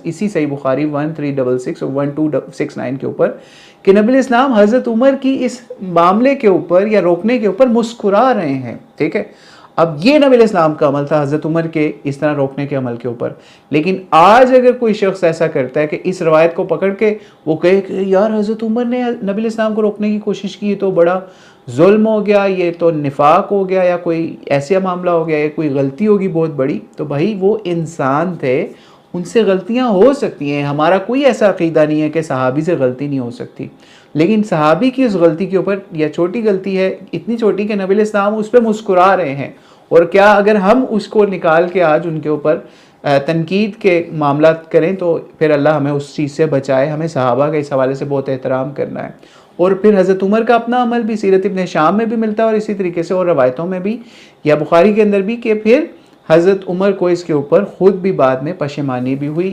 इसी सही बुखारी 1366 और 1269 के ऊपर कि नबी इस्लाम हज़रत उमर की इस मामले के ऊपर या रोकने के ऊपर मुस्कुरा रहे हैं। ठीक है, अब ये नबी इस्लाम का अमल था हज़रत उमर के इस तरह रोकने के अमल के ऊपर। लेकिन आज अगर कोई शख्स ऐसा करता है कि इस रवायत को पकड़ के वो कहे कि यार हज़रत उमर ने नबी इस्लाम को रोकने की कोशिश की तो बड़ा जुल्म हो गया, ये तो निफाक हो गया, या कोई ऐसा मामला हो गया, या कोई गलती होगी बहुत बड़ी, तो भाई वो इंसान थे, उनसे गलतियां हो सकती हैं। हमारा कोई ऐसा अकीदा नहीं है कि सहाबी से गलती नहीं हो सकती, लेकिन सहाबी की उस गलती के ऊपर, या छोटी गलती है इतनी छोटी कि नबी इस्लाम उस पर मुस्कुरा रहे हैं, और क्या अगर हम उसको निकाल के आज उनके ऊपर तनकीद के मामला करें तो फिर अल्लाह हमें उस चीज़ से बचाए। हमें सहाबा का इस हवाले से बहुत एहतराम करना है। और फिर हज़रत उमर का अपना अमल भी सीरत इब्न शाम में भी मिलता है और इसी तरीके से और रवायतों में भी या बुखारी के अंदर भी, कि फिर हज़रत उमर को इसके ऊपर ख़ुद भी बाद में पशेमानी भी हुई।